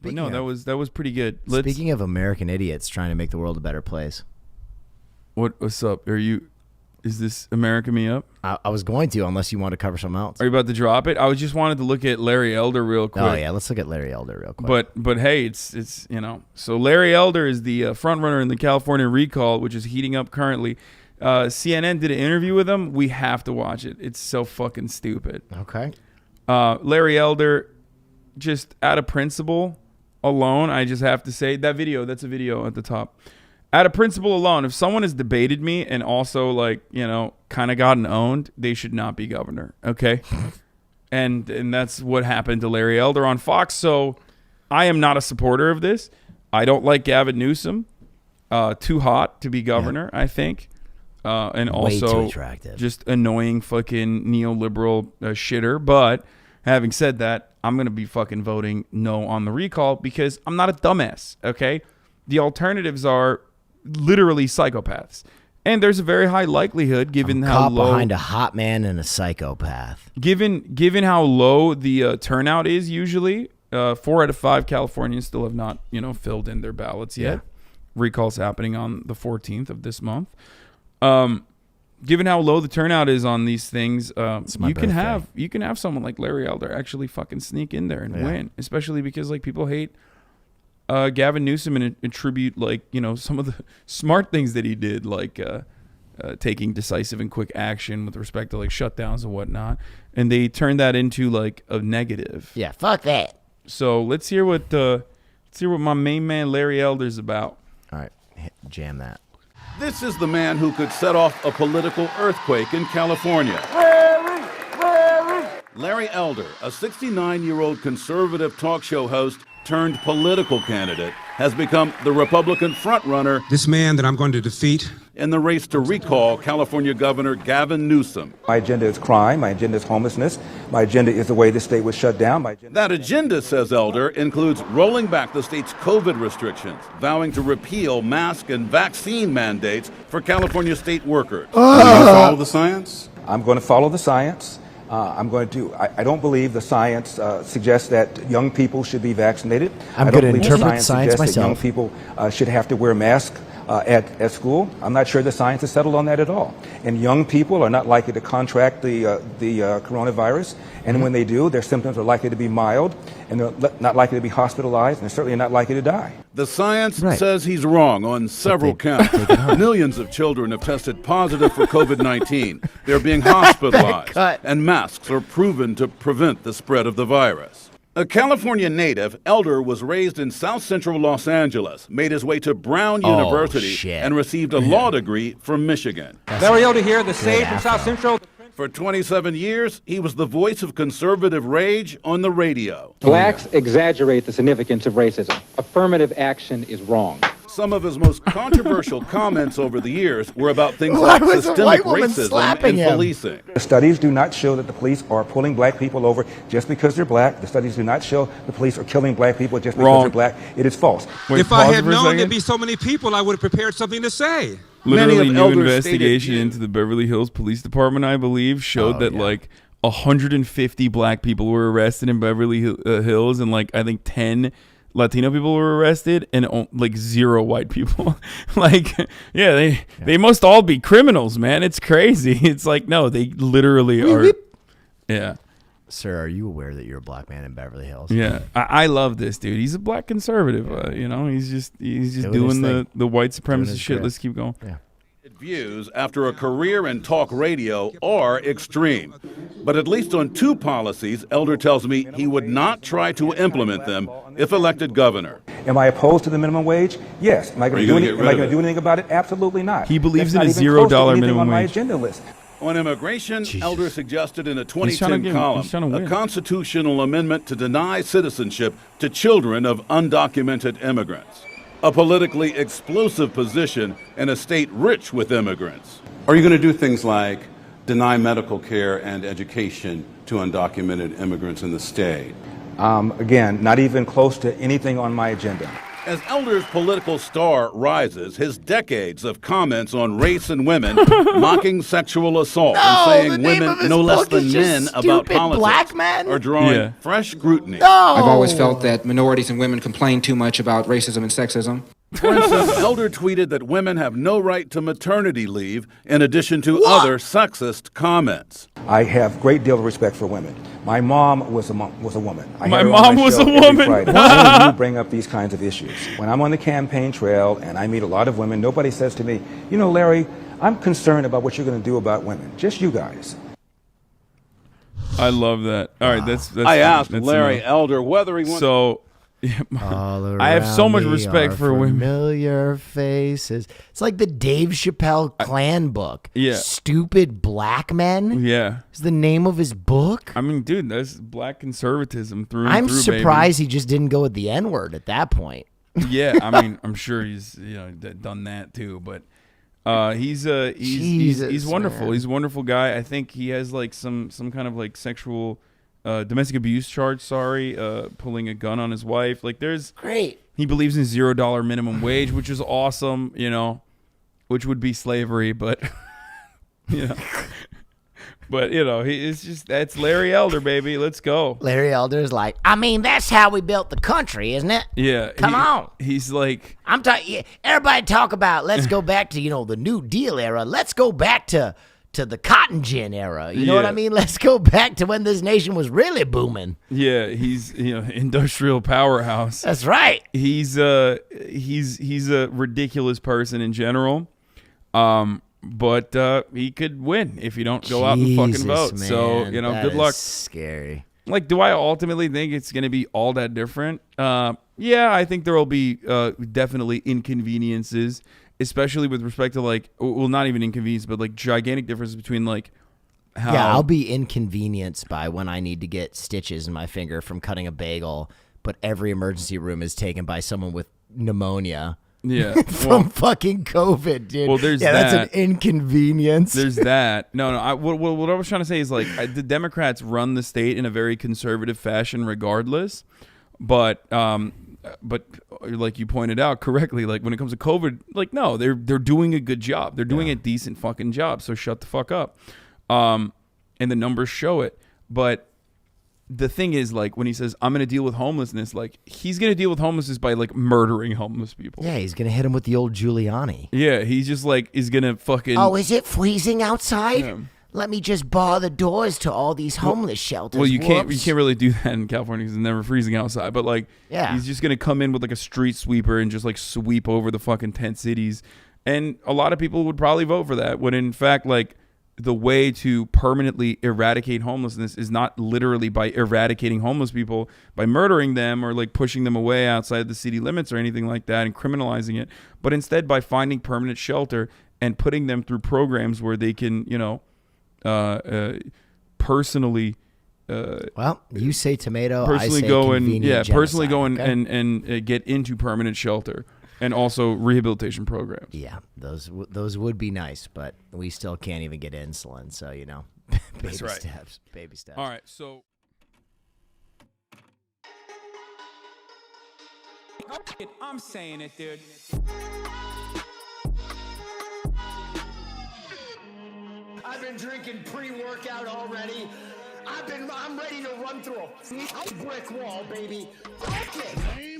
But no, that was pretty good. Speaking of American idiots trying to make the world a better place. What's up? Is this America Me Up? I was going to, unless you want to cover something else. Are you about to drop it? I was just wanted to look at Larry Elder real quick. Oh yeah, let's look at Larry Elder real quick. But hey, it's so Larry Elder is the front runner in the California recall, which is heating up currently. CNN did an interview with him. We have to watch it. It's so fucking stupid. Okay. Larry Elder, just out of principle alone, I just have to say that's a video at the top. Out of principle alone, if someone has debated me and also kind of gotten owned, they should not be governor. Okay. and that's what happened to Larry Elder on Fox. So I am not a supporter of this. I don't like Gavin Newsom. Too hot to be governor, I think. And way also too attractive. Just annoying fucking neoliberal shitter. But having said that, I'm going to be fucking voting no on the recall because I'm not a dumbass, okay? The alternatives are literally psychopaths. And there's a very high likelihood, given how low... behind a hot man and a psychopath. Given how low the turnout is usually, 4 out of 5 Californians still have not, filled in their ballots yet. Yeah. Recall's happening on the 14th of this month. Given how low the turnout is on these things, you can have someone like Larry Elder actually fucking sneak in there and win, especially because people hate Gavin Newsom and attribute some of the smart things that he did, taking decisive and quick action with respect to shutdowns and whatnot, and they turned that into a negative. Yeah, fuck that. So let's hear what my main man Larry Elder's about. All right, jam that. This is the man who could set off a political earthquake in California. Larry Elder, a 69-year-old conservative talk show host turned political candidate, has become the Republican frontrunner. This man that I'm going to defeat. In the race to recall California Governor Gavin Newsom. My agenda is crime. My agenda is homelessness. My agenda is the way the state was shut down. That agenda, says Elder, includes rolling back the state's COVID restrictions, vowing to repeal mask and vaccine mandates for California state workers. Are you going to follow the science? I'm going to follow the science. I don't believe the science suggests that young people should be vaccinated. I'm going to interpret science myself. That young people should have to wear masks at school. I'm not sure the science is settled on that at all. And young people are not likely to contract the coronavirus. And when they do, their symptoms are likely to be mild, and they're not likely to be hospitalized, and they're certainly not likely to die. The science says he's wrong on several counts. Millions of children have tested positive for COVID-19. They're being hospitalized, and masks are proven to prevent the spread of the virus. A California native, Elder was raised in South Central Los Angeles, made his way to Brown University, and received a law degree from Michigan. Larry Elder here, the sage from South Central. For 27 years, he was the voice of conservative rage on the radio. Blacks exaggerate the significance of racism. Affirmative action is wrong. Some of his most controversial comments over the years were about things like systemic racism and policing. The studies do not show that the police are pulling black people over just because they're black. The studies do not show the police are killing black people just because they're black. It is false. Wait, if I had known there'd be so many people, I would have prepared something to say. Literally, new investigation into the Beverly Hills Police Department, I believe, showed that 150 black people were arrested in Beverly Hills, and I think 10 Latino people were arrested, and 0 white people. They must all be criminals, man. It's crazy. It's no, they literally are. Yeah. Sir, are you aware that you're a black man in Beverly Hills? Yeah, I love this dude. He's a black conservative. He's just doing the white supremacist shit. Let's keep going. Yeah. Views after a career in talk radio are extreme. But at least on 2 policies, Elder tells me he would not try to implement them if elected governor. Am I opposed to the minimum wage? Yes. Am I going to do anything about it? Absolutely not. He believes in a $0 minimum on my wage. agenda list. On immigration, Elder suggested in a 2010 column a constitutional amendment to deny citizenship to children of undocumented immigrants. A politically explosive position in a state rich with immigrants. Are you going to do things like deny medical care and education to undocumented immigrants in the state? Again, not even close to anything on my agenda. As Elder's political star rises, his decades of comments on race and women, mocking sexual assault, and saying women no less than men about politics black men? are drawing fresh scrutiny. I've always felt that minorities and women complain too much about racism and sexism. For instance, Elder tweeted that women have no right to maternity leave, in addition to other sexist comments. I have great deal of respect for women. My mom was a woman. My mom was a woman. Why do you bring up these kinds of issues? When I'm on the campaign trail and I meet a lot of women, nobody says to me, you know, Larry, I'm concerned about what you're going to do about women. Just you guys. I love that. All right, that's I asked that's Larry enough. Elder whether he wants... So, I have so much respect for women. Familiar faces. It's like the Dave Chappelle Klan book. Yeah. Stupid Black Men. Yeah. Is the name of his book. I mean, dude, that's black conservatism through and I'm through, surprised he just didn't go with the N-word at that point. Yeah, I mean, I'm sure he's done that too, but he's wonderful. Man. He's a wonderful guy. I think he has like some kind of like sexual domestic abuse charge. Pulling a gun on his wife. Like, there's great. He believes in $0 minimum wage, which is awesome. You know, which would be slavery, but you know. But, you know, that's Larry Elder, baby. Let's go. Larry Elder's like, I mean, that's how we built the country, isn't it? Yeah. Come on. He's like, I'm talking. Everybody talk about, let's go back to, the New Deal era. Let's go back to the cotton gin era. You know what I mean? Let's go back to when this nation was really booming. Yeah, he's industrial powerhouse. That's right. He's a ridiculous person in general. But he could win if you don't go out and fucking vote. Man, so, good luck. Scary. Like, do I ultimately think it's going to be all that different? Yeah, I think there will be definitely inconveniences, especially with respect to, like, well, not even inconvenience, but like gigantic differences between like how. Yeah, I'll be inconvenienced by when I need to get stitches in my finger from cutting a bagel, but every emergency room is taken by someone with pneumonia. Yeah, from fucking COVID, dude. Well, there's that's an inconvenience. There's that. No. What I was trying to say is, like, the Democrats run the state in a very conservative fashion, regardless. But like you pointed out correctly, like when it comes to COVID, like, no, they're doing a good job. They're doing a decent fucking job. So shut the fuck up. And the numbers show it. But the thing is, like, when he says, I'm going to deal with homelessness, like, he's going to deal with homelessness by, like, murdering homeless people. Yeah, he's going to hit him with the old Giuliani. Yeah, he's just, like, is going to fucking... Oh, is it freezing outside? Yeah. Let me just bar the doors to all these homeless shelters. Well, you can't Whoops. really do that in California because it's never freezing outside. But, like, yeah. He's just going to come in with, like, a street sweeper and just, like, sweep over the fucking tent cities. And a lot of people would probably vote for that, when, in fact, like, the way to permanently eradicate homelessness is not literally by eradicating homeless people, by murdering them or like pushing them away outside the city limits or anything like that and criminalizing it, but instead by finding permanent shelter and putting them through programs where they can, personally. Well, you say tomato, personally I say go and convenient personally go genocide, and get into permanent shelter. And also rehabilitation programs. Yeah, those would be nice, but we still can't even get insulin. So, baby steps, baby steps. All right, so. I'm saying it, dude. I've been drinking pre-workout already. I'm ready to run through a brick wall, baby. Okay.